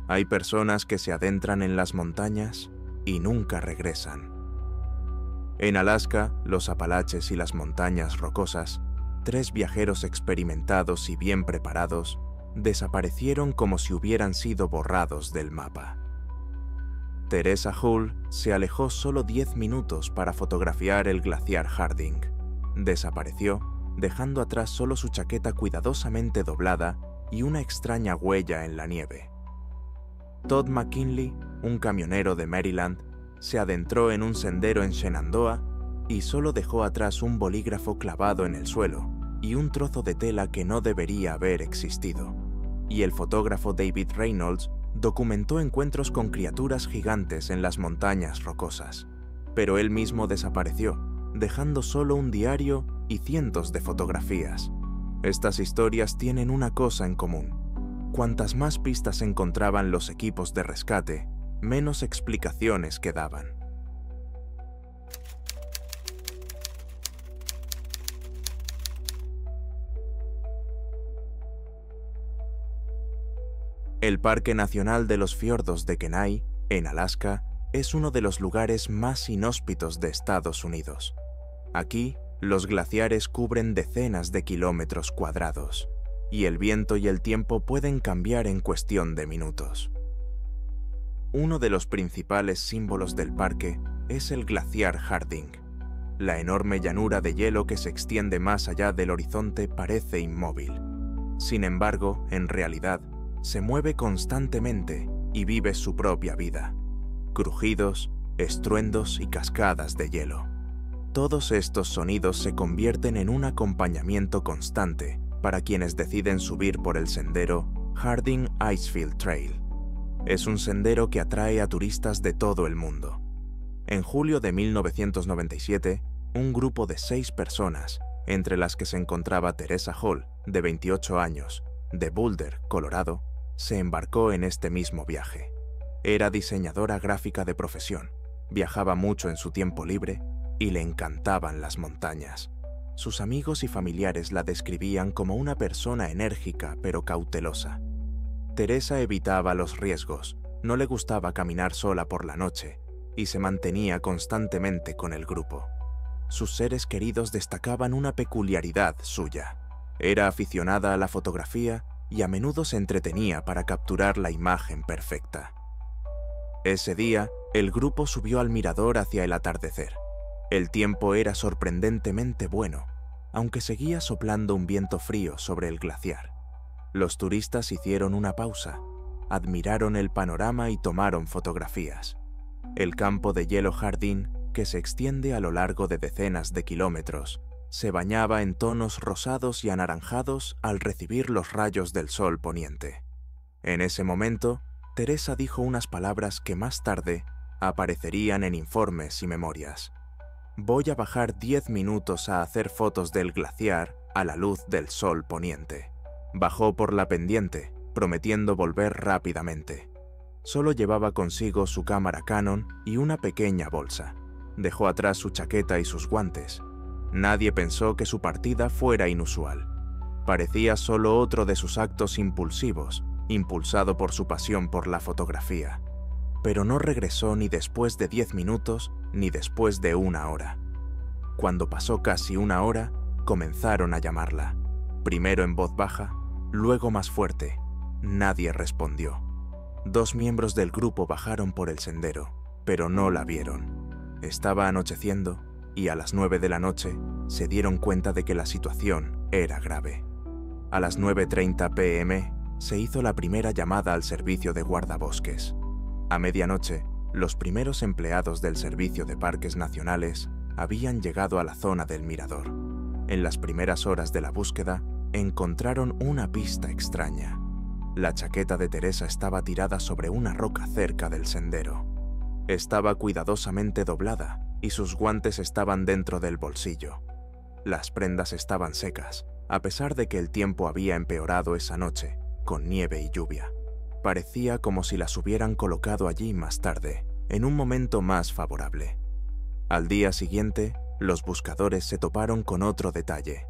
Hay personas que se adentran en las montañas y nunca regresan. En Alaska, los Apalaches y las montañas rocosas, 3 viajeros experimentados y bien preparados desaparecieron como si hubieran sido borrados del mapa. Teresa Hull se alejó solo 10 minutos para fotografiar el glaciar Harding. Desapareció, dejando atrás solo su chaqueta cuidadosamente doblada y una extraña huella en la nieve. Todd McKinley, un camionero de Maryland, se adentró en un sendero en Shenandoah y solo dejó atrás un bolígrafo clavado en el suelo y un trozo de tela que no debería haber existido. Y el fotógrafo David Reynolds documentó encuentros con criaturas gigantes en las montañas rocosas, pero él mismo desapareció, dejando solo un diario y cientos de fotografías. Estas historias tienen una cosa en común: cuantas más pistas encontraban los equipos de rescate, menos explicaciones quedaban. El Parque Nacional de los Fiordos de Kenai, en Alaska, es uno de los lugares más inhóspitos de Estados Unidos. Aquí, los glaciares cubren decenas de kilómetros cuadrados, y el viento y el tiempo pueden cambiar en cuestión de minutos. Uno de los principales símbolos del parque es el glaciar Harding. La enorme llanura de hielo que se extiende más allá del horizonte parece inmóvil. Sin embargo, en realidad, se mueve constantemente y vive su propia vida. Crujidos, estruendos y cascadas de hielo. Todos estos sonidos se convierten en un acompañamiento constante para quienes deciden subir por el sendero Harding Icefield Trail. Es un sendero que atrae a turistas de todo el mundo. En julio de 1997, un grupo de 6 personas, entre las que se encontraba Teresa Hull, de 28 años, de Boulder, Colorado, se embarcó en este mismo viaje. Era diseñadora gráfica de profesión, viajaba mucho en su tiempo libre y le encantaban las montañas. Sus amigos y familiares la describían como una persona enérgica pero cautelosa. Teresa evitaba los riesgos, no le gustaba caminar sola por la noche y se mantenía constantemente con el grupo. Sus seres queridos destacaban una peculiaridad suya. Era aficionada a la fotografía y a menudo se entretenía para capturar la imagen perfecta. Ese día, el grupo subió al mirador hacia el atardecer. El tiempo era sorprendentemente bueno, aunque seguía soplando un viento frío sobre el glaciar. Los turistas hicieron una pausa, admiraron el panorama y tomaron fotografías. El campo de hielo Harding, que se extiende a lo largo de decenas de kilómetros, se bañaba en tonos rosados y anaranjados al recibir los rayos del sol poniente. En ese momento, Teresa dijo unas palabras que más tarde aparecerían en informes y memorias. Voy a bajar 10 minutos a hacer fotos del glaciar a la luz del sol poniente. Bajó por la pendiente, prometiendo volver rápidamente. Solo llevaba consigo su cámara Canon y una pequeña bolsa. Dejó atrás su chaqueta y sus guantes. Nadie pensó que su partida fuera inusual. Parecía solo otro de sus actos impulsivos, impulsado por su pasión por la fotografía. Pero no regresó ni después de 10 minutos ni después de 1 hora. Cuando pasó casi 1 hora, comenzaron a llamarla. Primero en voz baja, luego más fuerte. Nadie respondió. 2 miembros del grupo bajaron por el sendero, pero no la vieron. Estaba anocheciendo y a las 9 de la noche se dieron cuenta de que la situación era grave. A las 9:30 p.m. se hizo la primera llamada al servicio de guardabosques. A medianoche, los primeros empleados del Servicio de Parques Nacionales habían llegado a la zona del mirador. En las primeras horas de la búsqueda, encontraron una pista extraña. La chaqueta de Teresa estaba tirada sobre una roca cerca del sendero. Estaba cuidadosamente doblada y sus guantes estaban dentro del bolsillo. Las prendas estaban secas, a pesar de que el tiempo había empeorado esa noche, con nieve y lluvia. Parecía como si las hubieran colocado allí más tarde, en un momento más favorable. Al día siguiente, los buscadores se toparon con otro detalle.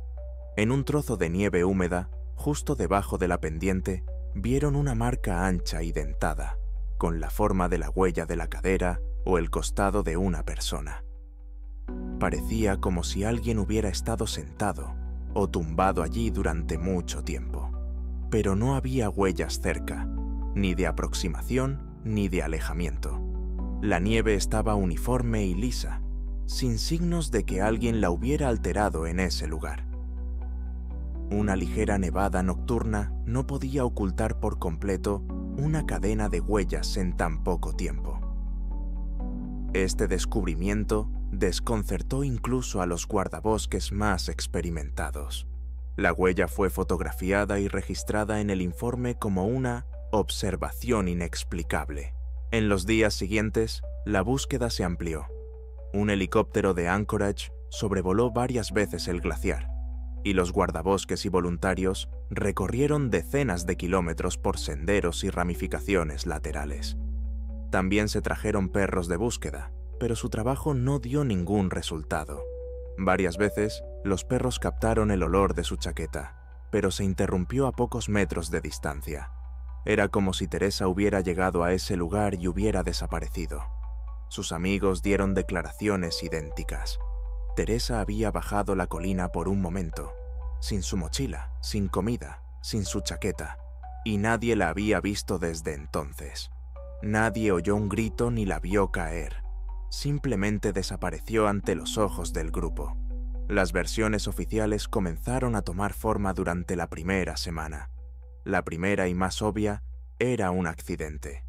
En un trozo de nieve húmeda, justo debajo de la pendiente, vieron una marca ancha y dentada, con la forma de la huella de la cadera o el costado de una persona. Parecía como si alguien hubiera estado sentado o tumbado allí durante mucho tiempo, pero no había huellas cerca, ni de aproximación ni de alejamiento. La nieve estaba uniforme y lisa, sin signos de que alguien la hubiera alterado en ese lugar. Una ligera nevada nocturna no podía ocultar por completo una cadena de huellas en tan poco tiempo. Este descubrimiento desconcertó incluso a los guardabosques más experimentados. La huella fue fotografiada y registrada en el informe como una observación inexplicable. En los días siguientes, la búsqueda se amplió. Un helicóptero de Anchorage sobrevoló varias veces el glaciar, y los guardabosques y voluntarios recorrieron decenas de kilómetros por senderos y ramificaciones laterales. También se trajeron perros de búsqueda, pero su trabajo no dio ningún resultado. Varias veces, los perros captaron el olor de su chaqueta, pero se interrumpió a pocos metros de distancia. Era como si Teresa hubiera llegado a ese lugar y hubiera desaparecido. Sus amigos dieron declaraciones idénticas. Teresa había bajado la colina por un momento, sin su mochila, sin comida, sin su chaqueta, y nadie la había visto desde entonces. Nadie oyó un grito ni la vio caer. Simplemente desapareció ante los ojos del grupo. Las versiones oficiales comenzaron a tomar forma durante la primera semana. La primera y más obvia era un accidente.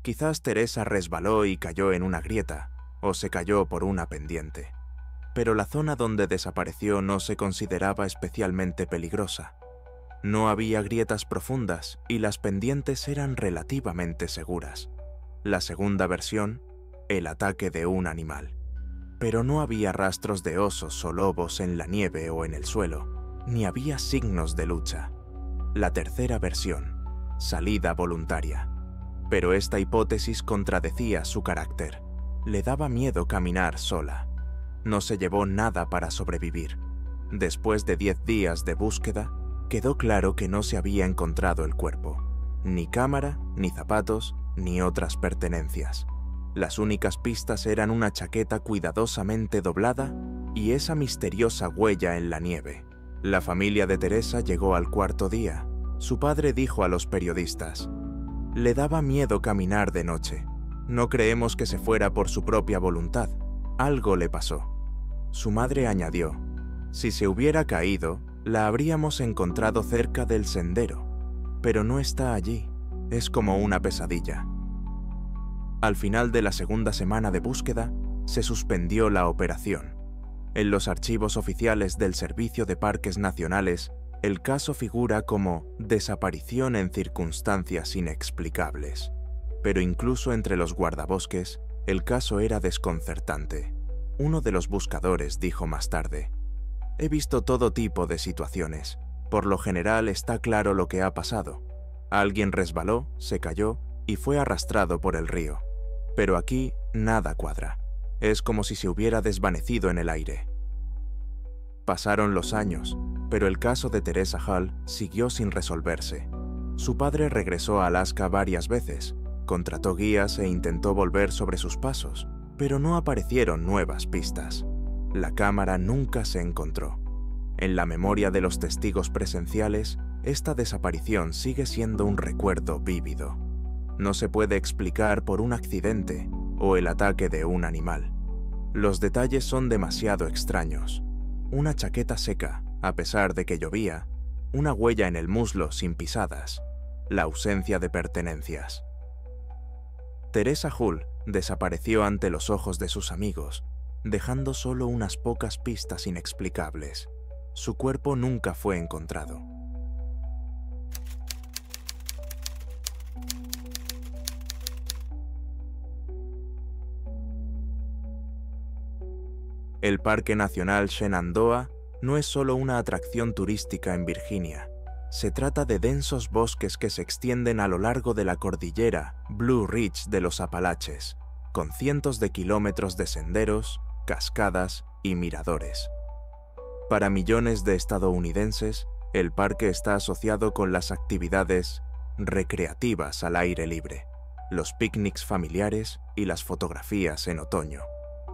Quizás Teresa resbaló y cayó en una grieta, o se cayó por una pendiente. Pero la zona donde desapareció no se consideraba especialmente peligrosa. No había grietas profundas y las pendientes eran relativamente seguras. La segunda versión, el ataque de un animal. Pero no había rastros de osos o lobos en la nieve o en el suelo, ni había signos de lucha. La tercera versión, salida voluntaria. Pero esta hipótesis contradecía su carácter. Le daba miedo caminar sola. No se llevó nada para sobrevivir. Después de 10 días de búsqueda, quedó claro que no se había encontrado el cuerpo. Ni cámara, ni zapatos, ni otras pertenencias. Las únicas pistas eran una chaqueta cuidadosamente doblada y esa misteriosa huella en la nieve. La familia de Teresa llegó al cuarto día. Su padre dijo a los periodistas: «Le daba miedo caminar de noche. No creemos que se fuera por su propia voluntad. Algo le pasó». Su madre añadió: «Si se hubiera caído, la habríamos encontrado cerca del sendero, pero no está allí. Es como una pesadilla». Al final de la segunda semana de búsqueda, se suspendió la operación. En los archivos oficiales del Servicio de Parques Nacionales, el caso figura como desaparición en circunstancias inexplicables. Pero incluso entre los guardabosques, el caso era desconcertante. Uno de los buscadores dijo más tarde: «He visto todo tipo de situaciones. Por lo general está claro lo que ha pasado. Alguien resbaló, se cayó y fue arrastrado por el río. Pero aquí nada cuadra. Es como si se hubiera desvanecido en el aire». Pasaron los años, pero el caso de Teresa Hall siguió sin resolverse. Su padre regresó a Alaska varias veces, contrató guías e intentó volver sobre sus pasos, pero no aparecieron nuevas pistas. La cámara nunca se encontró. En la memoria de los testigos presenciales, esta desaparición sigue siendo un recuerdo vívido. No se puede explicar por un accidente o el ataque de un animal. Los detalles son demasiado extraños. Una chaqueta seca, a pesar de que llovía, una huella en el muslo sin pisadas, la ausencia de pertenencias. Teresa Hull desapareció ante los ojos de sus amigos, dejando solo unas pocas pistas inexplicables. Su cuerpo nunca fue encontrado. El Parque Nacional Shenandoah no es solo una atracción turística en Virginia. Se trata de densos bosques que se extienden a lo largo de la cordillera Blue Ridge de los Apalaches, con cientos de kilómetros de senderos, cascadas y miradores. Para millones de estadounidenses, el parque está asociado con las actividades recreativas al aire libre, los picnics familiares y las fotografías en otoño,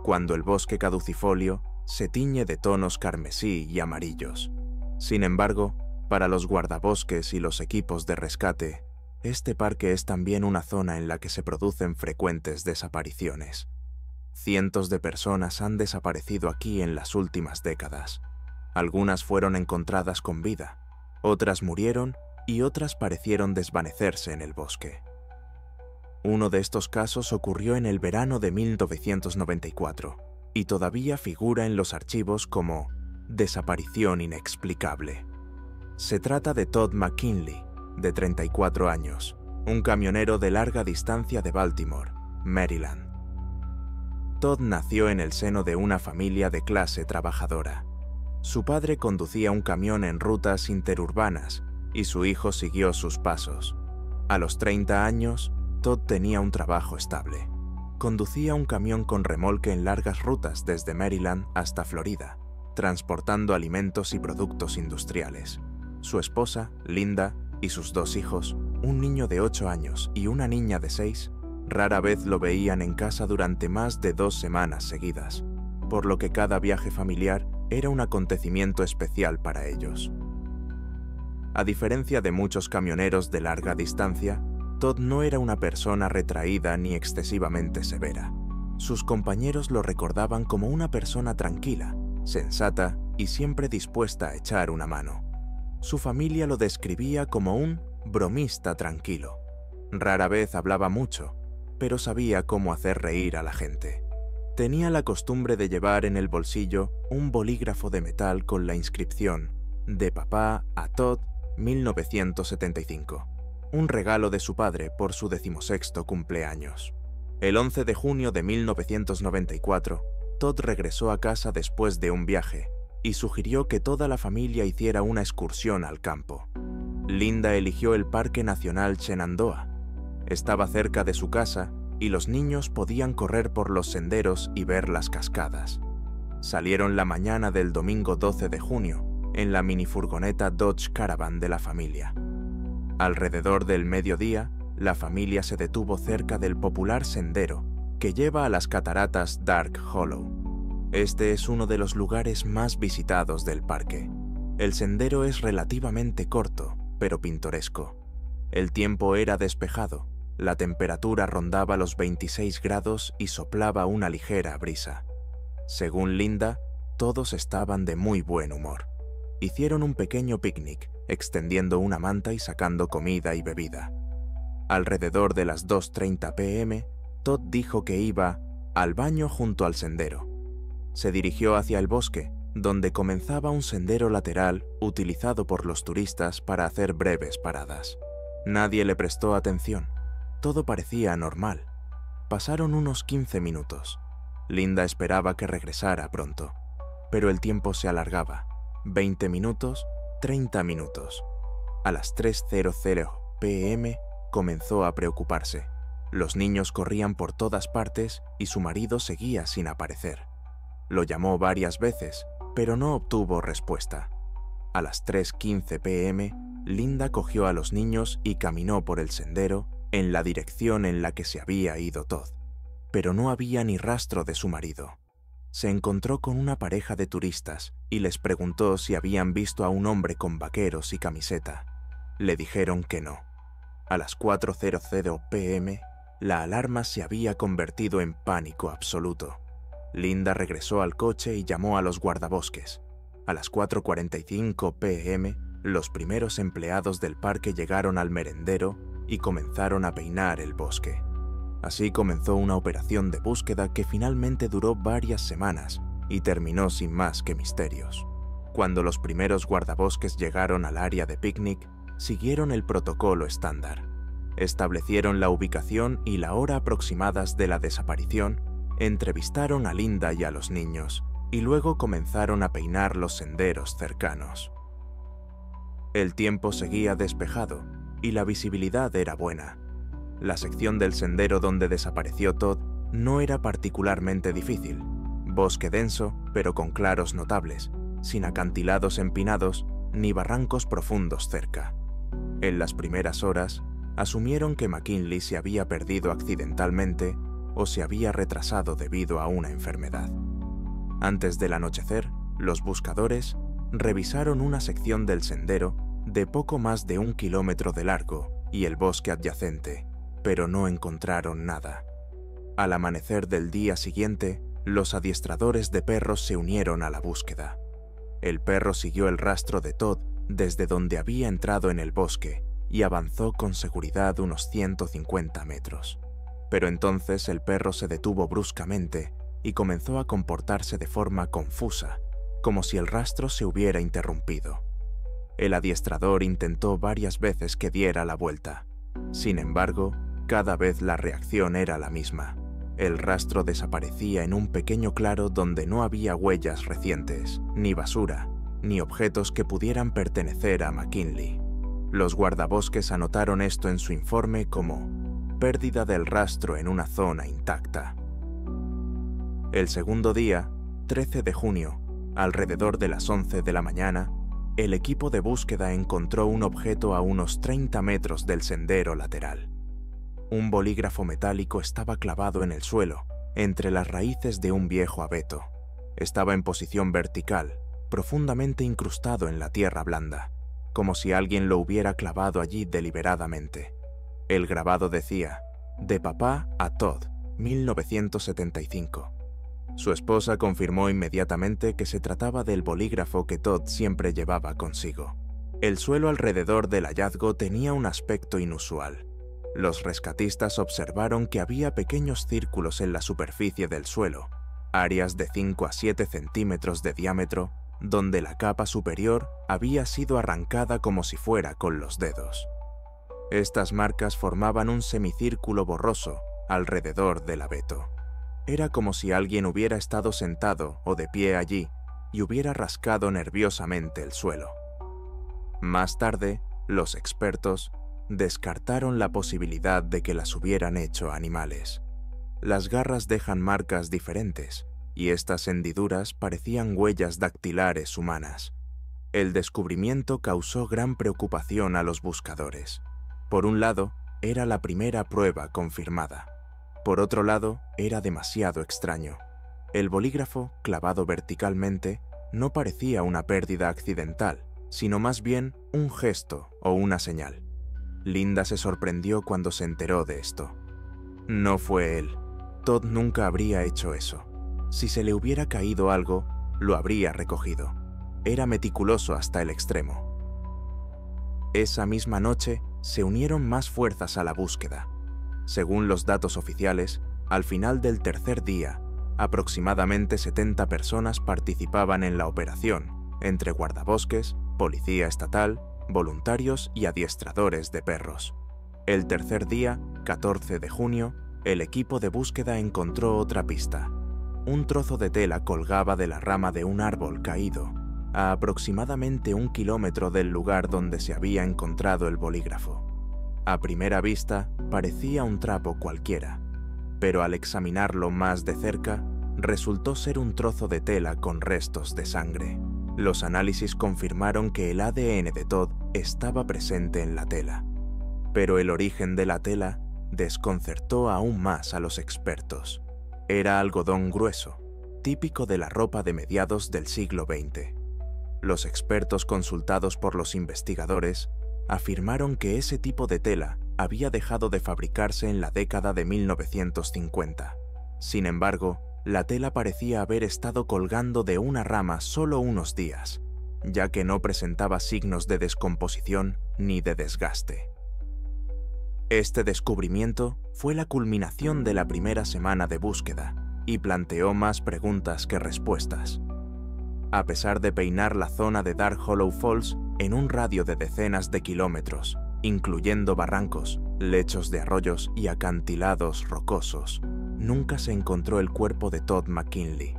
cuando el bosque caducifolio se tiñe de tonos carmesí y amarillos. Sin embargo, para los guardabosques y los equipos de rescate, este parque es también una zona en la que se producen frecuentes desapariciones. Cientos de personas han desaparecido aquí en las últimas décadas. Algunas fueron encontradas con vida, otras murieron y otras parecieron desvanecerse en el bosque. Uno de estos casos ocurrió en el verano de 1994 y todavía figura en los archivos como desaparición inexplicable. Se trata de Todd McKinley, de 34 años, un camionero de larga distancia de Baltimore, Maryland. Todd nació en el seno de una familia de clase trabajadora. Su padre conducía un camión en rutas interurbanas y su hijo siguió sus pasos. A los 30 años, Todd tenía un trabajo estable. Conducía un camión con remolque en largas rutas desde Maryland hasta Florida, transportando alimentos y productos industriales. Su esposa, Linda, y sus 2 hijos, un niño de 8 años y una niña de 6, rara vez lo veían en casa durante más de 2 semanas seguidas, por lo que cada viaje familiar era un acontecimiento especial para ellos. A diferencia de muchos camioneros de larga distancia, Todd no era una persona retraída ni excesivamente severa. Sus compañeros lo recordaban como una persona tranquila, sensata y siempre dispuesta a echar una mano. Su familia lo describía como un bromista tranquilo. Rara vez hablaba mucho, pero sabía cómo hacer reír a la gente. Tenía la costumbre de llevar en el bolsillo un bolígrafo de metal con la inscripción «De papá a Todd 1975», un regalo de su padre por su 16º cumpleaños. El 11 de junio de 1994, Todd regresó a casa después de un viaje y sugirió que toda la familia hiciera una excursión al campo. Linda eligió el Parque Nacional Shenandoah. Estaba cerca de su casa y los niños podían correr por los senderos y ver las cascadas. Salieron la mañana del domingo 12 de junio en la minifurgoneta Dodge Caravan de la familia. Alrededor del mediodía, la familia se detuvo cerca del popular sendero que lleva a las cataratas Dark Hollow. Este es uno de los lugares más visitados del parque. El sendero es relativamente corto, pero pintoresco. El tiempo era despejado, la temperatura rondaba los 26 grados y soplaba una ligera brisa. Según Linda, todos estaban de muy buen humor. Hicieron un pequeño picnic, extendiendo una manta y sacando comida y bebida. Alrededor de las 2:30 p.m., Todd dijo que iba al baño junto al sendero. Se dirigió hacia el bosque, donde comenzaba un sendero lateral utilizado por los turistas para hacer breves paradas. Nadie le prestó atención. Todo parecía normal. Pasaron unos 15 minutos. Linda esperaba que regresara pronto, pero el tiempo se alargaba. 20 minutos, 30 minutos. A las 3:00 p.m. comenzó a preocuparse. Los niños corrían por todas partes y su marido seguía sin aparecer. Lo llamó varias veces, pero no obtuvo respuesta. A las 3:15 p.m., Linda cogió a los niños y caminó por el sendero en la dirección en la que se había ido Todd, pero no había ni rastro de su marido. Se encontró con una pareja de turistas y les preguntó si habían visto a un hombre con vaqueros y camiseta. Le dijeron que no. A las 4:00 p.m., la alarma se había convertido en pánico absoluto. Linda regresó al coche y llamó a los guardabosques. A las 4:45 p.m., los primeros empleados del parque llegaron al merendero y comenzaron a peinar el bosque. Así comenzó una operación de búsqueda que finalmente duró varias semanas y terminó sin más que misterios. Cuando los primeros guardabosques llegaron al área de picnic, siguieron el protocolo estándar. Establecieron la ubicación y la hora aproximadas de la desaparición, entrevistaron a Linda y a los niños, y luego comenzaron a peinar los senderos cercanos. El tiempo seguía despejado y la visibilidad era buena. La sección del sendero donde desapareció Todd no era particularmente difícil. Bosque denso, pero con claros notables, sin acantilados empinados ni barrancos profundos cerca. En las primeras horas, asumieron que McKinley se había perdido accidentalmente o se había retrasado debido a una enfermedad. Antes del anochecer, los buscadores revisaron una sección del sendero de poco más de 1 kilómetro de largo y el bosque adyacente, pero no encontraron nada. Al amanecer del día siguiente, los adiestradores de perros se unieron a la búsqueda. El perro siguió el rastro de Todd desde donde había entrado en el bosque y avanzó con seguridad unos 150 metros. Pero entonces el perro se detuvo bruscamente y comenzó a comportarse de forma confusa, como si el rastro se hubiera interrumpido. El adiestrador intentó varias veces que diera la vuelta. Sin embargo, cada vez la reacción era la misma. El rastro desaparecía en un pequeño claro donde no había huellas recientes, ni basura, ni objetos que pudieran pertenecer a McKinley. Los guardabosques anotaron esto en su informe como pérdida del rastro en una zona intacta. El segundo día, 13 de junio, alrededor de las 11 de la mañana, el equipo de búsqueda encontró un objeto a unos 30 metros del sendero lateral. Un bolígrafo metálico estaba clavado en el suelo, entre las raíces de un viejo abeto. Estaba en posición vertical, profundamente incrustado en la tierra blanda, como si alguien lo hubiera clavado allí deliberadamente. El grabado decía, de papá a Todd, 1975. Su esposa confirmó inmediatamente que se trataba del bolígrafo que Todd siempre llevaba consigo. El suelo alrededor del hallazgo tenía un aspecto inusual. Los rescatistas observaron que había pequeños círculos en la superficie del suelo, áreas de 5 a 7 centímetros de diámetro, donde la capa superior había sido arrancada como si fuera con los dedos. Estas marcas formaban un semicírculo borroso alrededor del abeto. Era como si alguien hubiera estado sentado o de pie allí y hubiera rascado nerviosamente el suelo. Más tarde, los expertos descartaron la posibilidad de que las hubieran hecho animales. Las garras dejan marcas diferentes, y estas hendiduras parecían huellas dactilares humanas. El descubrimiento causó gran preocupación a los buscadores. Por un lado, era la primera prueba confirmada. Por otro lado, era demasiado extraño. El bolígrafo, clavado verticalmente, no parecía una pérdida accidental, sino más bien un gesto o una señal. Linda se sorprendió cuando se enteró de esto. No fue él. Todd nunca habría hecho eso. Si se le hubiera caído algo, lo habría recogido. Era meticuloso hasta el extremo. Esa misma noche, se unieron más fuerzas a la búsqueda. Según los datos oficiales, al final del tercer día, aproximadamente 70 personas participaban en la operación, entre guardabosques, policía estatal, voluntarios y adiestradores de perros. El tercer día, 14 de junio, el equipo de búsqueda encontró otra pista. Un trozo de tela colgaba de la rama de un árbol caído, a aproximadamente 1 kilómetro del lugar donde se había encontrado el bolígrafo. A primera vista, parecía un trapo cualquiera, pero al examinarlo más de cerca, resultó ser un trozo de tela con restos de sangre. Los análisis confirmaron que el ADN de Todd estaba presente en la tela, pero el origen de la tela desconcertó aún más a los expertos. Era algodón grueso, típico de la ropa de mediados del siglo XX. Los expertos consultados por los investigadores afirmaron que ese tipo de tela había dejado de fabricarse en la década de 1950. Sin embargo, la tela parecía haber estado colgando de una rama solo unos días, ya que no presentaba signos de descomposición ni de desgaste. Este descubrimiento fue la culminación de la primera semana de búsqueda y planteó más preguntas que respuestas. A pesar de peinar la zona de Dark Hollow Falls en un radio de decenas de kilómetros, incluyendo barrancos, lechos de arroyos y acantilados rocosos, nunca se encontró el cuerpo de Todd McKinley.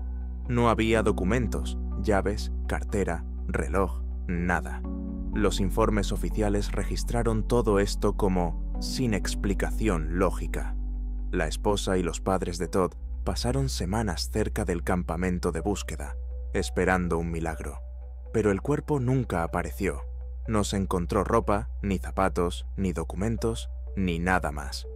No había documentos, llaves, cartera, reloj, nada. Los informes oficiales registraron todo esto como sin explicación lógica. La esposa y los padres de Todd pasaron semanas cerca del campamento de búsqueda, esperando un milagro. Pero el cuerpo nunca apareció. No se encontró ropa, ni zapatos, ni documentos, ni nada más.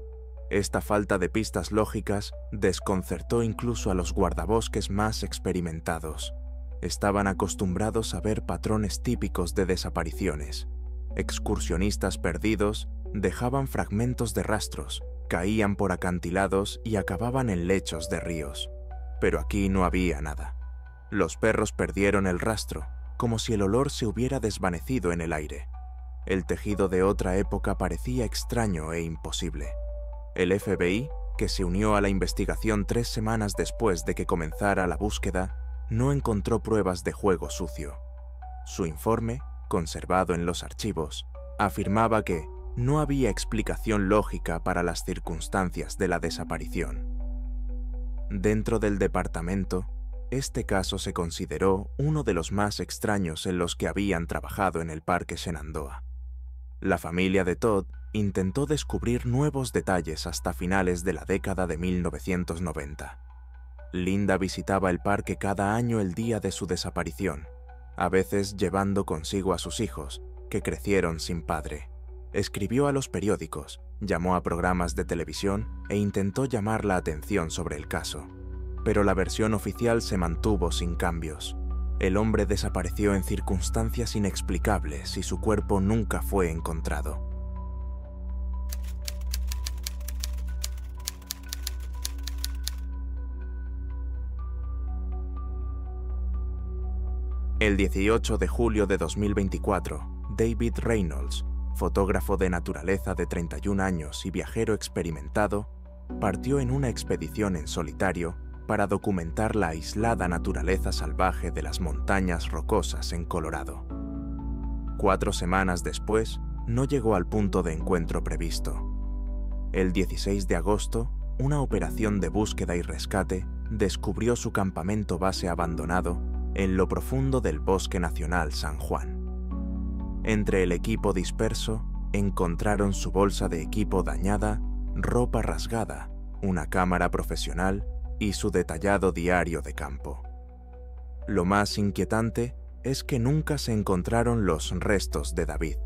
Esta falta de pistas lógicas desconcertó incluso a los guardabosques más experimentados. Estaban acostumbrados a ver patrones típicos de desapariciones. Excursionistas perdidos dejaban fragmentos de rastros, caían por acantilados y acababan en lechos de ríos. Pero aquí no había nada. Los perros perdieron el rastro, como si el olor se hubiera desvanecido en el aire. El tejido de otra época parecía extraño e imposible. El FBI, que se unió a la investigación 3 semanas después de que comenzara la búsqueda, no encontró pruebas de juego sucio. Su informe, conservado en los archivos, afirmaba que no había explicación lógica para las circunstancias de la desaparición. Dentro del departamento, este caso se consideró uno de los más extraños en los que habían trabajado en el Parque Shenandoah. La familia de Todd intentó descubrir nuevos detalles hasta finales de la década de 1990. Linda visitaba el parque cada año el día de su desaparición, a veces llevando consigo a sus hijos, que crecieron sin padre. Escribió a los periódicos, llamó a programas de televisión e intentó llamar la atención sobre el caso. Pero la versión oficial se mantuvo sin cambios. El hombre desapareció en circunstancias inexplicables y su cuerpo nunca fue encontrado. El 18 de julio de 2024, David Reynolds, fotógrafo de naturaleza de 31 años y viajero experimentado, partió en una expedición en solitario para documentar la aislada naturaleza salvaje de las montañas rocosas en Colorado. 4 semanas después, no llegó al punto de encuentro previsto. El 16 de agosto, una operación de búsqueda y rescate descubrió su campamento base abandonado en lo profundo del Bosque Nacional San Juan. Entre el equipo disperso, encontraron su bolsa de equipo dañada, ropa rasgada, una cámara profesional y su detallado diario de campo. Lo más inquietante es que nunca se encontraron los restos de David.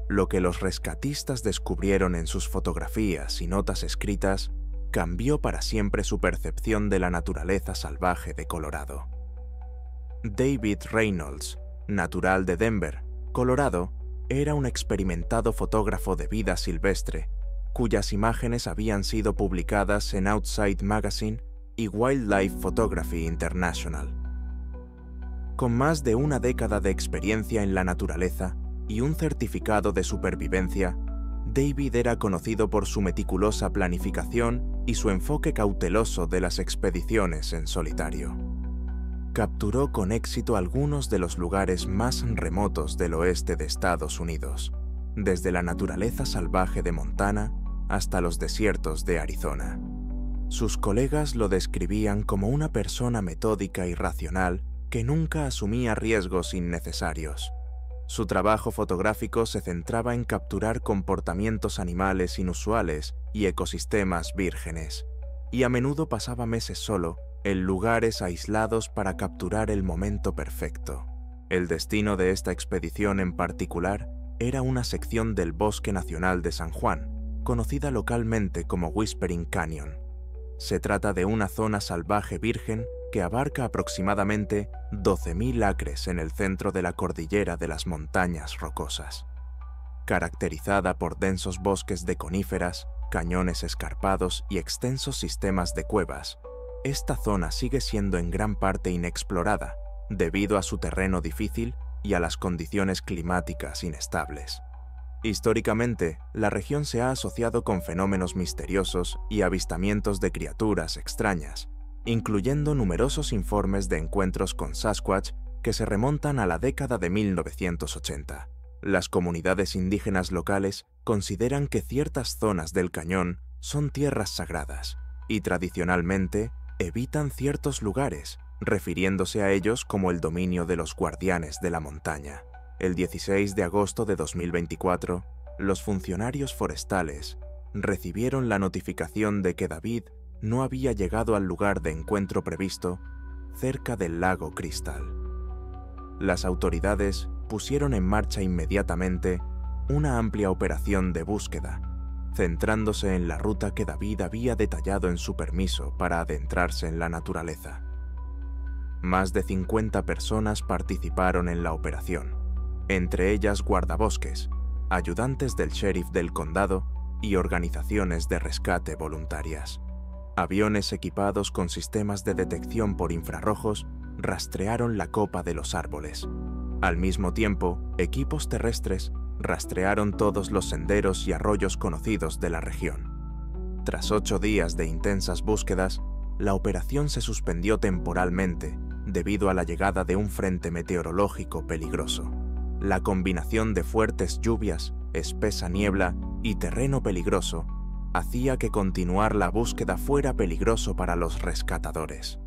Lo que los rescatistas descubrieron en sus fotografías y notas escritas cambió para siempre su percepción de la naturaleza salvaje de Colorado. David Reynolds, natural de Denver, Colorado, era un experimentado fotógrafo de vida silvestre, cuyas imágenes habían sido publicadas en Outside Magazine y Wildlife Photography International. Con más de una década de experiencia en la naturaleza y un certificado de supervivencia, David era conocido por su meticulosa planificación y su enfoque cauteloso de las expediciones en solitario. Capturó con éxito algunos de los lugares más remotos del oeste de Estados Unidos, desde la naturaleza salvaje de Montana hasta los desiertos de Arizona. Sus colegas lo describían como una persona metódica y racional que nunca asumía riesgos innecesarios. Su trabajo fotográfico se centraba en capturar comportamientos animales inusuales y ecosistemas vírgenes, y a menudo pasaba meses solo en lugares aislados para capturar el momento perfecto. El destino de esta expedición en particular era una sección del Bosque Nacional de San Juan, conocida localmente como Whispering Canyon. Se trata de una zona salvaje virgen que abarca aproximadamente 12.000 acres en el centro de la cordillera de las montañas rocosas. Caracterizada por densos bosques de coníferas, cañones escarpados y extensos sistemas de cuevas, esta zona sigue siendo en gran parte inexplorada debido a su terreno difícil y a las condiciones climáticas inestables. Históricamente, la región se ha asociado con fenómenos misteriosos y avistamientos de criaturas extrañas, incluyendo numerosos informes de encuentros con Sasquatch que se remontan a la década de 1980. Las comunidades indígenas locales consideran que ciertas zonas del cañón son tierras sagradas y tradicionalmente evitan ciertos lugares, refiriéndose a ellos como el dominio de los guardianes de la montaña. El 16 de agosto de 2024, los funcionarios forestales recibieron la notificación de que David no había llegado al lugar de encuentro previsto cerca del lago Crystal. Las autoridades pusieron en marcha inmediatamente una amplia operación de búsqueda, centrándose en la ruta que David había detallado en su permiso para adentrarse en la naturaleza. Más de 50 personas participaron en la operación, entre ellas guardabosques, ayudantes del sheriff del condado y organizaciones de rescate voluntarias. Aviones equipados con sistemas de detección por infrarrojos rastrearon la copa de los árboles. Al mismo tiempo, equipos terrestres rastrearon todos los senderos y arroyos conocidos de la región. Tras 8 días de intensas búsquedas, la operación se suspendió temporalmente debido a la llegada de un frente meteorológico peligroso. La combinación de fuertes lluvias, espesa niebla y terreno peligroso hacía que continuar la búsqueda fuera peligroso para los rescatadores.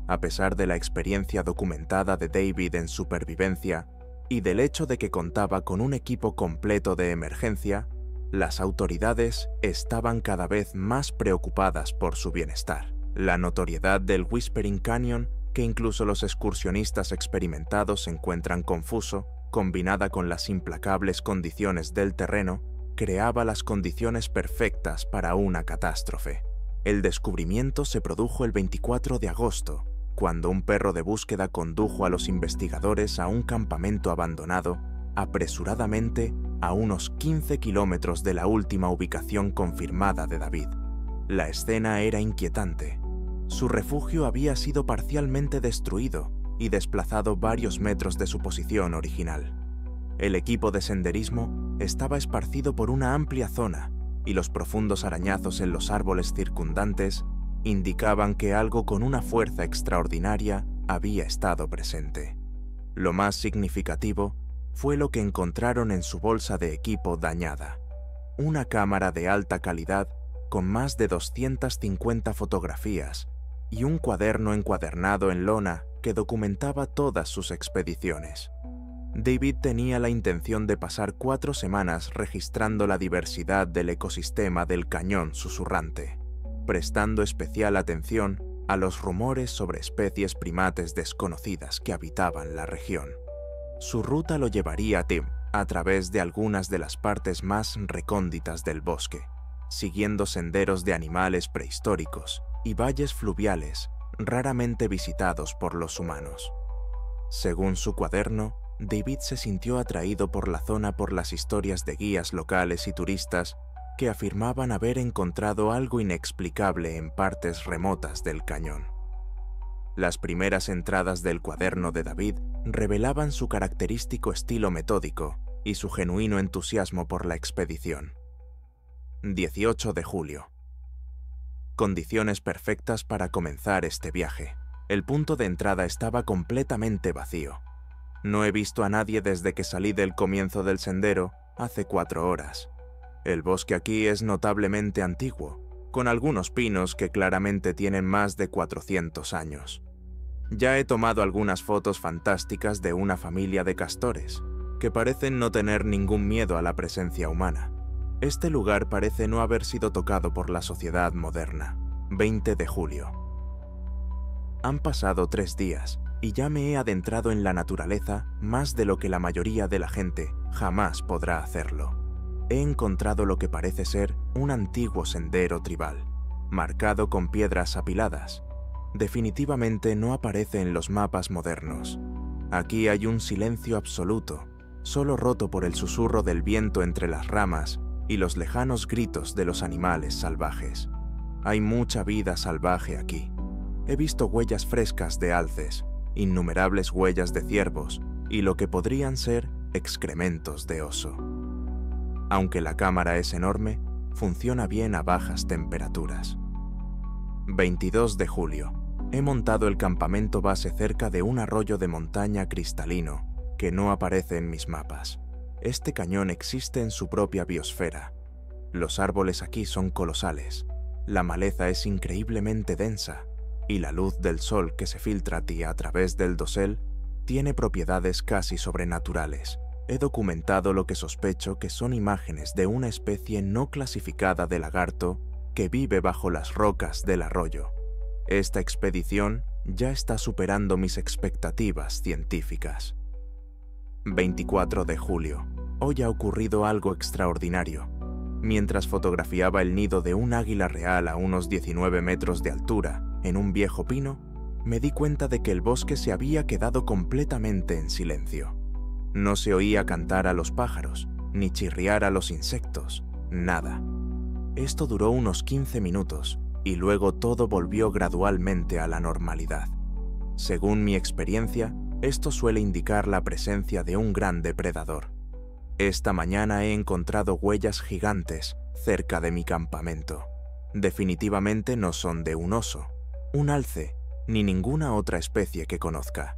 A pesar de la experiencia documentada de David en supervivencia y del hecho de que contaba con un equipo completo de emergencia, las autoridades estaban cada vez más preocupadas por su bienestar. La notoriedad del Whispering Canyon, que incluso los excursionistas experimentados encuentran confuso, combinada con las implacables condiciones del terreno, creaba las condiciones perfectas para una catástrofe. El descubrimiento se produjo el 24 de agosto, cuando un perro de búsqueda condujo a los investigadores a un campamento abandonado, apresuradamente a unos 15 kilómetros de la última ubicación confirmada de David. La escena era inquietante. Su refugio había sido parcialmente destruido y desplazado varios metros de su posición original. El equipo de senderismo estaba esparcido por una amplia zona y los profundos arañazos en los árboles circundantes indicaban que algo con una fuerza extraordinaria había estado presente. Lo más significativo fue lo que encontraron en su bolsa de equipo dañada: una cámara de alta calidad con más de 250 fotografías y un cuaderno encuadernado en lona que documentaba todas sus expediciones. David tenía la intención de pasar 4 semanas registrando la diversidad del ecosistema del Cañón Susurrante, prestando especial atención a los rumores sobre especies primates desconocidas que habitaban la región. Su ruta lo llevaría a través de algunas de las partes más recónditas del bosque, siguiendo senderos de animales prehistóricos y valles fluviales raramente visitados por los humanos. Según su cuaderno, David se sintió atraído por la zona por las historias de guías locales y turistas que afirmaban haber encontrado algo inexplicable en partes remotas del cañón. Las primeras entradas del cuaderno de David revelaban su característico estilo metódico y su genuino entusiasmo por la expedición. 18 de julio. Condiciones perfectas para comenzar este viaje. El punto de entrada estaba completamente vacío. No he visto a nadie desde que salí del comienzo del sendero hace 4 horas. El bosque aquí es notablemente antiguo, con algunos pinos que claramente tienen más de 400 años. Ya he tomado algunas fotos fantásticas de una familia de castores, que parecen no tener ningún miedo a la presencia humana. Este lugar parece no haber sido tocado por la sociedad moderna. 20 de julio. Han pasado 3 días y ya me he adentrado en la naturaleza más de lo que la mayoría de la gente jamás podrá hacerlo. He encontrado lo que parece ser un antiguo sendero tribal, marcado con piedras apiladas. Definitivamente no aparece en los mapas modernos. Aquí hay un silencio absoluto, solo roto por el susurro del viento entre las ramas y los lejanos gritos de los animales salvajes. Hay mucha vida salvaje aquí. He visto huellas frescas de alces, innumerables huellas de ciervos y lo que podrían ser excrementos de oso. Aunque la cámara es enorme, funciona bien a bajas temperaturas. 22 de julio. He montado el campamento base cerca de un arroyo de montaña cristalino que no aparece en mis mapas. Este cañón existe en su propia biosfera. Los árboles aquí son colosales, la maleza es increíblemente densa y la luz del sol que se filtra a través del dosel tiene propiedades casi sobrenaturales. He documentado lo que sospecho que son imágenes de una especie no clasificada de lagarto que vive bajo las rocas del arroyo. Esta expedición ya está superando mis expectativas científicas. 24 de julio. Hoy ha ocurrido algo extraordinario. Mientras fotografiaba el nido de un águila real a unos 19 metros de altura en un viejo pino, me di cuenta de que el bosque se había quedado completamente en silencio. No se oía cantar a los pájaros, ni chirriar a los insectos, nada. Esto duró unos 15 minutos y luego todo volvió gradualmente a la normalidad. Según mi experiencia, esto suele indicar la presencia de un gran depredador. Esta mañana he encontrado huellas gigantes cerca de mi campamento. Definitivamente no son de un oso, un alce, ni ninguna otra especie que conozca.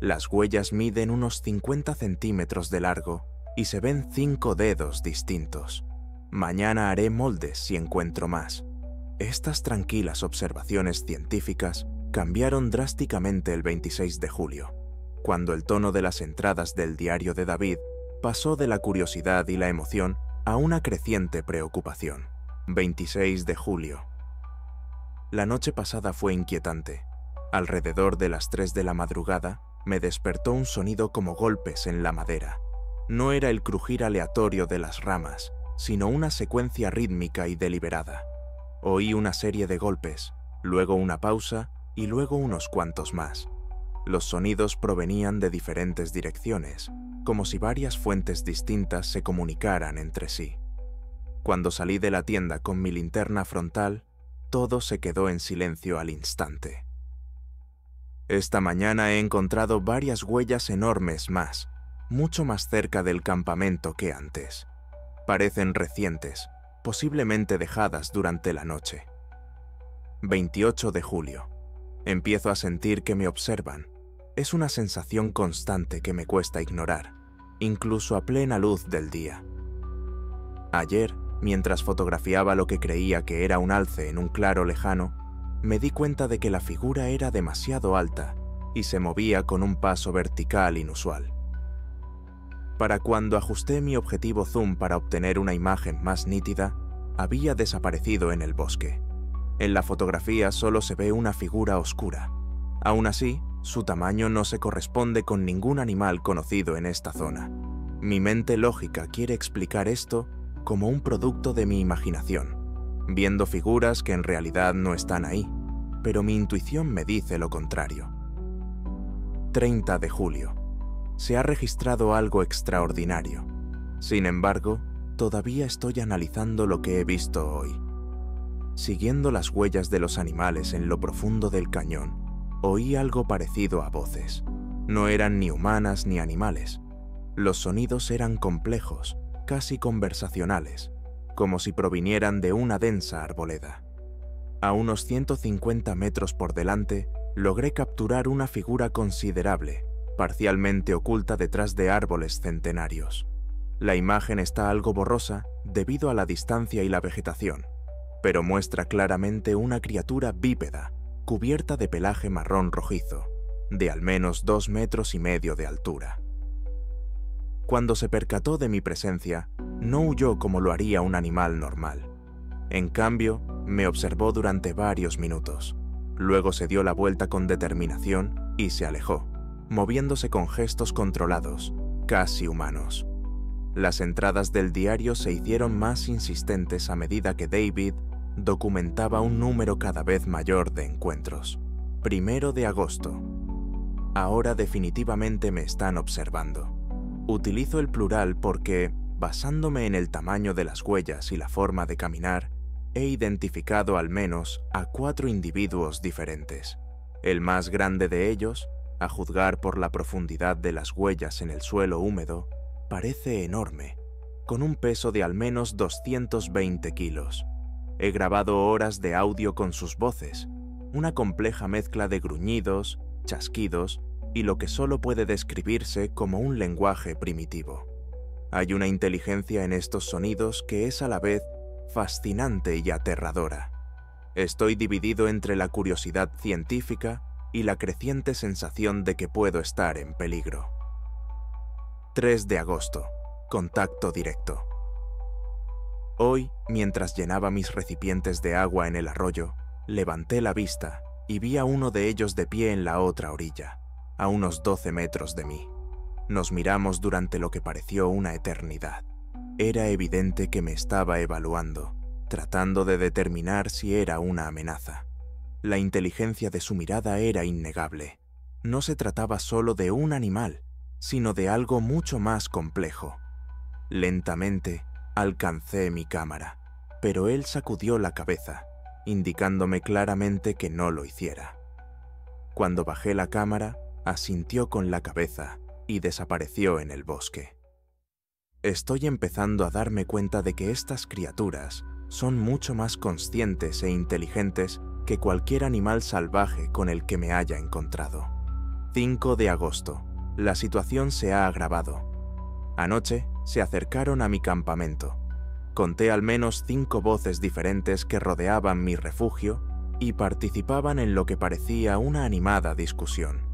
Las huellas miden unos 50 centímetros de largo y se ven 5 dedos distintos. Mañana haré moldes si encuentro más. Estas tranquilas observaciones científicas cambiaron drásticamente el 26 de julio, cuando el tono de las entradas del diario de David pasó de la curiosidad y la emoción a una creciente preocupación. 26 de julio. La noche pasada fue inquietante. Alrededor de las 3 de la madrugada, me despertó un sonido como golpes en la madera. No era el crujir aleatorio de las ramas, sino una secuencia rítmica y deliberada. Oí una serie de golpes, luego una pausa y luego unos cuantos más. Los sonidos provenían de diferentes direcciones, como si varias fuentes distintas se comunicaran entre sí. Cuando salí de la tienda con mi linterna frontal, todo se quedó en silencio al instante. Esta mañana he encontrado varias huellas enormes más, mucho más cerca del campamento que antes. Parecen recientes, posiblemente dejadas durante la noche. 28 de julio. Empiezo a sentir que me observan. Es una sensación constante que me cuesta ignorar, incluso a plena luz del día. Ayer, mientras fotografiaba lo que creía que era un alce en un claro lejano, me di cuenta de que la figura era demasiado alta y se movía con un paso vertical inusual. Para cuando ajusté mi objetivo zoom para obtener una imagen más nítida, había desaparecido en el bosque. En la fotografía solo se ve una figura oscura. Aún así, su tamaño no se corresponde con ningún animal conocido en esta zona. Mi mente lógica quiere explicar esto como un producto de mi imaginación, viendo figuras que en realidad no están ahí, pero mi intuición me dice lo contrario. 30 de julio. Se ha registrado algo extraordinario. Sin embargo, todavía estoy analizando lo que he visto hoy. Siguiendo las huellas de los animales en lo profundo del cañón, oí algo parecido a voces. No eran ni humanas ni animales. Los sonidos eran complejos, casi conversacionales, como si provinieran de una densa arboleda. A unos 150 metros por delante, logré capturar una figura considerable, parcialmente oculta detrás de árboles centenarios. La imagen está algo borrosa debido a la distancia y la vegetación, pero muestra claramente una criatura bípeda, cubierta de pelaje marrón rojizo, de al menos 2,5 metros de altura. Cuando se percató de mi presencia, no huyó como lo haría un animal normal. En cambio, me observó durante varios minutos. Luego se dio la vuelta con determinación y se alejó, moviéndose con gestos controlados, casi humanos. Las entradas del diario se hicieron más insistentes a medida que David documentaba un número cada vez mayor de encuentros. 1 de agosto. Ahora definitivamente me están observando. Utilizo el plural porque, basándome en el tamaño de las huellas y la forma de caminar, he identificado al menos a 4 individuos diferentes. El más grande de ellos, a juzgar por la profundidad de las huellas en el suelo húmedo, parece enorme, con un peso de al menos 220 kilos. He grabado horas de audio con sus voces, una compleja mezcla de gruñidos, chasquidos y lo que solo puede describirse como un lenguaje primitivo. Hay una inteligencia en estos sonidos que es a la vez fascinante y aterradora. Estoy dividido entre la curiosidad científica y la creciente sensación de que puedo estar en peligro. 3 de agosto. Contacto directo. Hoy, mientras llenaba mis recipientes de agua en el arroyo, levanté la vista y vi a uno de ellos de pie en la otra orilla, a unos 12 metros de mí. Nos miramos durante lo que pareció una eternidad. Era evidente que me estaba evaluando, tratando de determinar si era una amenaza. La inteligencia de su mirada era innegable. No se trataba solo de un animal, sino de algo mucho más complejo. Lentamente, alcancé mi cámara, pero él sacudió la cabeza, indicándome claramente que no lo hiciera. Cuando bajé la cámara, asintió con la cabeza y desapareció en el bosque. Estoy empezando a darme cuenta de que estas criaturas son mucho más conscientes e inteligentes que cualquier animal salvaje con el que me haya encontrado. 5 de agosto. La situación se ha agravado. Anoche se acercaron a mi campamento. Conté al menos 5 voces diferentes que rodeaban mi refugio y participaban en lo que parecía una animada discusión.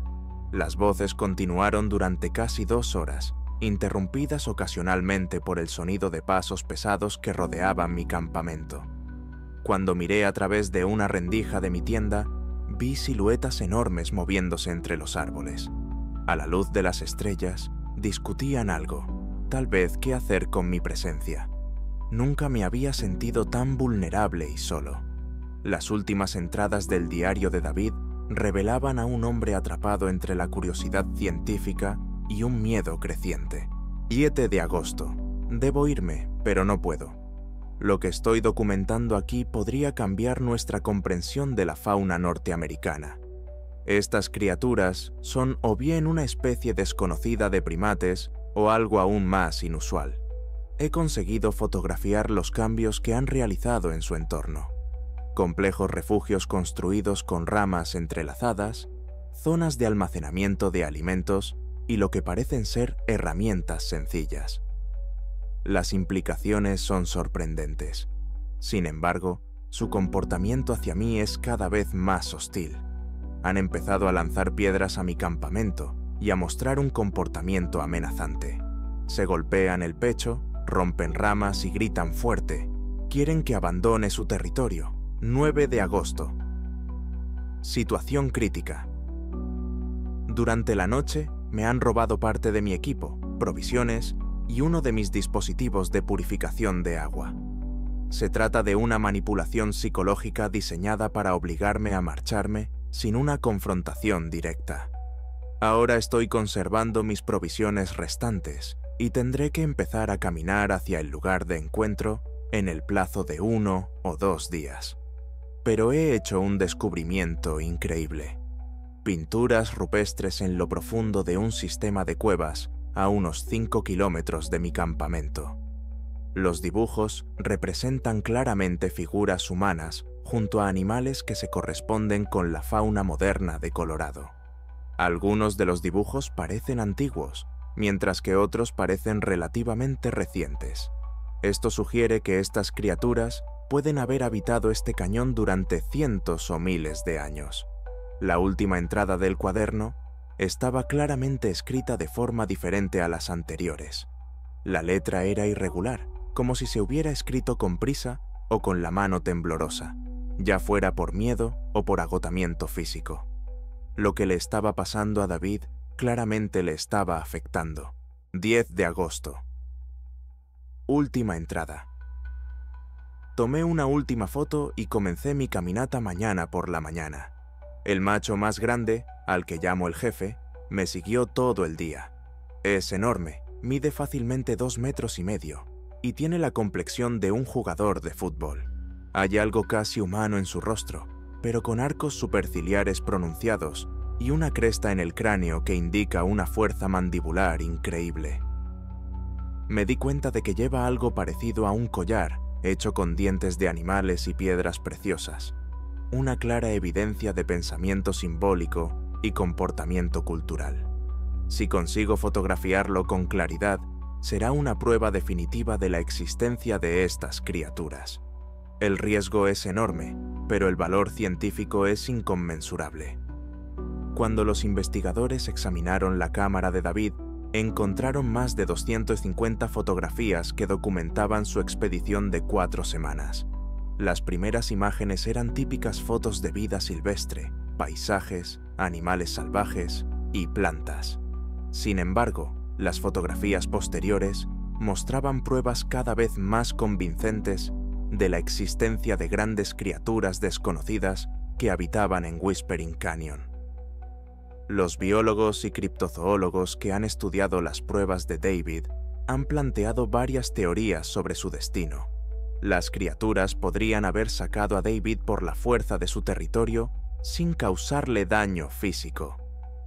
Las voces continuaron durante casi 2 horas, interrumpidas ocasionalmente por el sonido de pasos pesados que rodeaban mi campamento. Cuando miré a través de una rendija de mi tienda, vi siluetas enormes moviéndose entre los árboles. A la luz de las estrellas, discutían algo, tal vez qué hacer con mi presencia. Nunca me había sentido tan vulnerable y solo. Las últimas entradas del diario de David revelaban a un hombre atrapado entre la curiosidad científica y un miedo creciente. 7 de agosto. Debo irme, pero no puedo. Lo que estoy documentando aquí podría cambiar nuestra comprensión de la fauna norteamericana. Estas criaturas son o bien una especie desconocida de primates o algo aún más inusual. He conseguido fotografiar los cambios que han realizado en su entorno. Complejos refugios construidos con ramas entrelazadas, zonas de almacenamiento de alimentos y lo que parecen ser herramientas sencillas. Las implicaciones son sorprendentes. Sin embargo, su comportamiento hacia mí es cada vez más hostil. Han empezado a lanzar piedras a mi campamento y a mostrar un comportamiento amenazante. Se golpean el pecho, rompen ramas y gritan fuerte. Quieren que abandone su territorio. 9 de agosto. Situación crítica. Durante la noche me han robado parte de mi equipo, provisiones y uno de mis dispositivos de purificación de agua. Se trata de una manipulación psicológica diseñada para obligarme a marcharme sin una confrontación directa. Ahora estoy conservando mis provisiones restantes y tendré que empezar a caminar hacia el lugar de encuentro en el plazo de 1 o 2 días. Pero he hecho un descubrimiento increíble. Pinturas rupestres en lo profundo de un sistema de cuevas a unos 5 kilómetros de mi campamento. Los dibujos representan claramente figuras humanas junto a animales que se corresponden con la fauna moderna de Colorado. Algunos de los dibujos parecen antiguos, mientras que otros parecen relativamente recientes. Esto sugiere que estas criaturas pueden haber habitado este cañón durante cientos o miles de años. La última entrada del cuaderno estaba claramente escrita de forma diferente a las anteriores. La letra era irregular, como si se hubiera escrito con prisa o con la mano temblorosa, ya fuera por miedo o por agotamiento físico. Lo que le estaba pasando a David claramente le estaba afectando. 10 de agosto. Última entrada. Tomé una última foto y comencé mi caminata mañana por la mañana. El macho más grande, al que llamo el jefe, me siguió todo el día. Es enorme, mide fácilmente 2,5 metros y tiene la complexión de un jugador de fútbol. Hay algo casi humano en su rostro, pero con arcos superciliares pronunciados y una cresta en el cráneo que indica una fuerza mandibular increíble. Me di cuenta de que lleva algo parecido a un collar hecho con dientes de animales y piedras preciosas, una clara evidencia de pensamiento simbólico y comportamiento cultural. Si consigo fotografiarlo con claridad, será una prueba definitiva de la existencia de estas criaturas. El riesgo es enorme, pero el valor científico es inconmensurable. Cuando los investigadores examinaron la cámara de David, encontraron más de 250 fotografías que documentaban su expedición de 4 semanas. Las primeras imágenes eran típicas fotos de vida silvestre, paisajes, animales salvajes y plantas. Sin embargo, las fotografías posteriores mostraban pruebas cada vez más convincentes de la existencia de grandes criaturas desconocidas que habitaban en Whispering Canyon. Los biólogos y criptozoólogos que han estudiado las pruebas de David han planteado varias teorías sobre su destino. Las criaturas podrían haber sacado a David por la fuerza de su territorio sin causarle daño físico.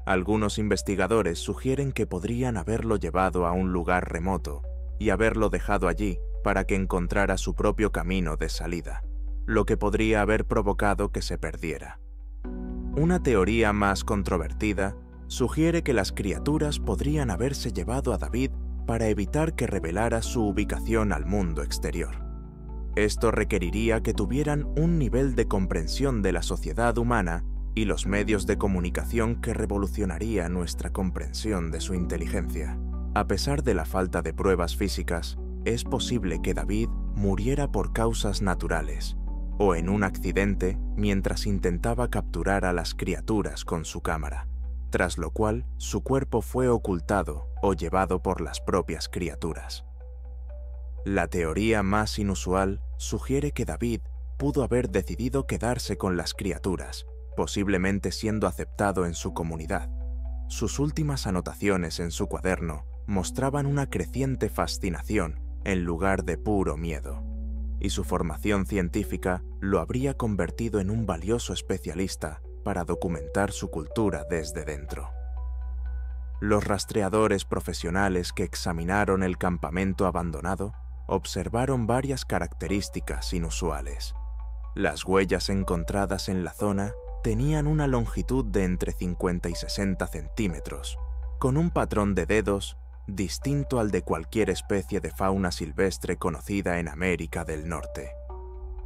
Algunos investigadores sugieren que podrían haberlo llevado a un lugar remoto y haberlo dejado allí para que encontrara su propio camino de salida, lo que podría haber provocado que se perdiera. Una teoría más controvertida sugiere que las criaturas podrían haberse llevado a David para evitar que revelara su ubicación al mundo exterior. Esto requeriría que tuvieran un nivel de comprensión de la sociedad humana y los medios de comunicación que revolucionaría nuestra comprensión de su inteligencia. A pesar de la falta de pruebas físicas, es posible que David muriera por causas naturales o en un accidente mientras intentaba capturar a las criaturas con su cámara, tras lo cual su cuerpo fue ocultado o llevado por las propias criaturas. La teoría más inusual sugiere que David pudo haber decidido quedarse con las criaturas, posiblemente siendo aceptado en su comunidad. Sus últimas anotaciones en su cuaderno mostraban una creciente fascinación en lugar de puro miedo, y su formación científica lo habría convertido en un valioso especialista para documentar su cultura desde dentro. Los rastreadores profesionales que examinaron el campamento abandonado observaron varias características inusuales. Las huellas encontradas en la zona tenían una longitud de entre 50 y 60 centímetros, con un patrón de dedos distinto al de cualquier especie de fauna silvestre conocida en América del Norte.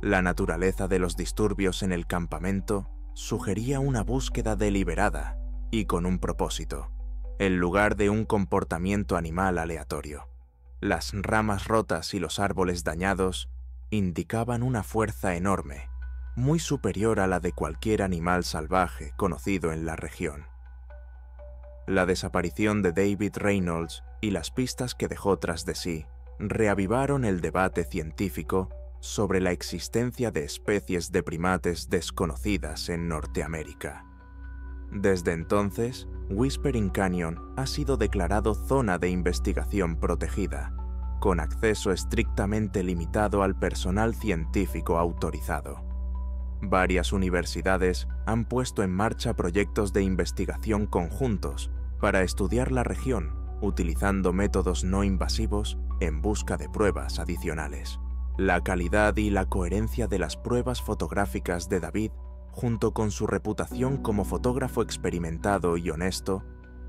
La naturaleza de los disturbios en el campamento sugería una búsqueda deliberada y con un propósito, en lugar de un comportamiento animal aleatorio. Las ramas rotas y los árboles dañados indicaban una fuerza enorme, muy superior a la de cualquier animal salvaje conocido en la región. La desaparición de David Reynolds y las pistas que dejó tras de sí reavivaron el debate científico sobre la existencia de especies de primates desconocidas en Norteamérica. Desde entonces, Whispering Canyon ha sido declarado zona de investigación protegida, con acceso estrictamente limitado al personal científico autorizado. Varias universidades han puesto en marcha proyectos de investigación conjuntos para estudiar la región, utilizando métodos no invasivos en busca de pruebas adicionales. La calidad y la coherencia de las pruebas fotográficas de David, junto con su reputación como fotógrafo experimentado y honesto,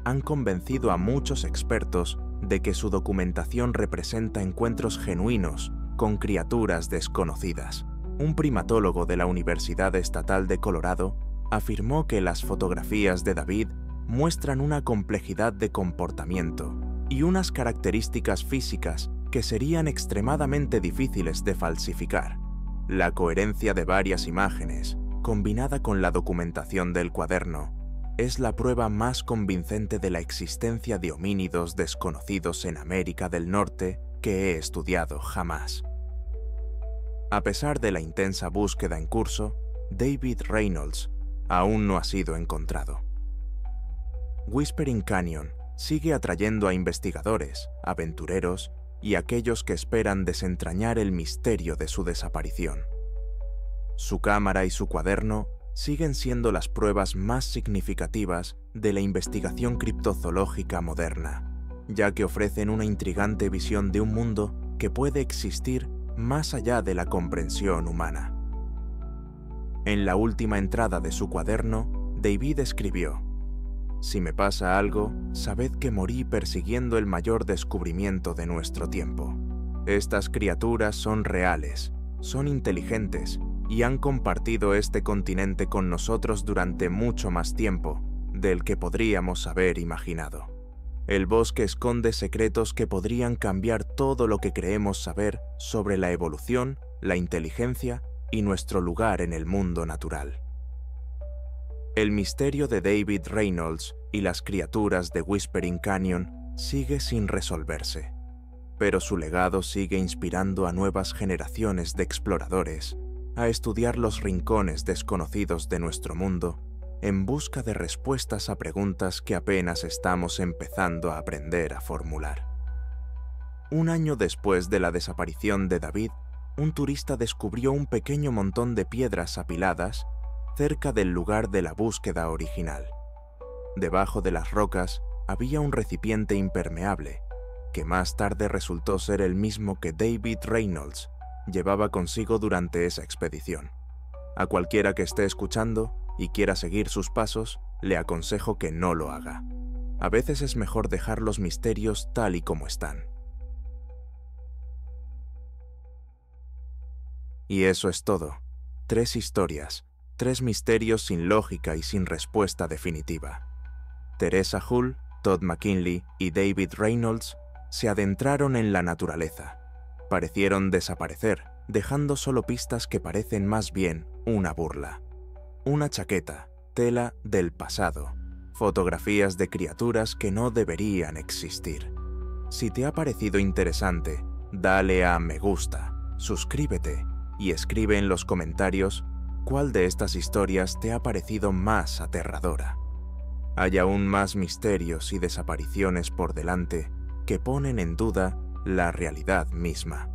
han convencido a muchos expertos de que su documentación representa encuentros genuinos con criaturas desconocidas. Un primatólogo de la Universidad Estatal de Colorado afirmó que las fotografías de David muestran una complejidad de comportamiento y unas características físicas que serían extremadamente difíciles de falsificar. La coherencia de varias imágenes, combinada con la documentación del cuaderno, es la prueba más convincente de la existencia de homínidos desconocidos en América del Norte que he estudiado jamás. A pesar de la intensa búsqueda en curso, David Reynolds aún no ha sido encontrado. Whispering Canyon sigue atrayendo a investigadores, aventureros y aquellos que esperan desentrañar el misterio de su desaparición. Su cámara y su cuaderno siguen siendo las pruebas más significativas de la investigación criptozoológica moderna, ya que ofrecen una intrigante visión de un mundo que puede existir más allá de la comprensión humana. En la última entrada de su cuaderno, David escribió: «Si me pasa algo, sabed que morí persiguiendo el mayor descubrimiento de nuestro tiempo. Estas criaturas son reales, son inteligentes y han compartido este continente con nosotros durante mucho más tiempo del que podríamos haber imaginado. El bosque esconde secretos que podrían cambiar todo lo que creemos saber sobre la evolución, la inteligencia y nuestro lugar en el mundo natural». El misterio de David Reynolds y las criaturas de Whispering Canyon sigue sin resolverse. pero su legado sigue inspirando a nuevas generaciones de exploradores a estudiar los rincones desconocidos de nuestro mundo en busca de respuestas a preguntas que apenas estamos empezando a aprender a formular. Un año después de la desaparición de David, un turista descubrió un pequeño montón de piedras apiladas cerca del lugar de la búsqueda original. Debajo de las rocas había un recipiente impermeable, que más tarde resultó ser el mismo que David Reynolds llevaba consigo durante esa expedición. A cualquiera que esté escuchando y quiera seguir sus pasos, le aconsejo que no lo haga. A veces es mejor dejar los misterios tal y como están. Y eso es todo. 3 historias, 3 misterios sin lógica y sin respuesta definitiva. Teresa Hull, Todd McKinley y David Reynolds se adentraron en la naturaleza. Parecieron desaparecer, dejando solo pistas que parecen más bien una burla. Una chaqueta, tela del pasado, fotografías de criaturas que no deberían existir. Si te ha parecido interesante, dale a me gusta, suscríbete y escribe en los comentarios cuál de estas historias te ha parecido más aterradora. Hay aún más misterios y desapariciones por delante que ponen en duda la realidad misma.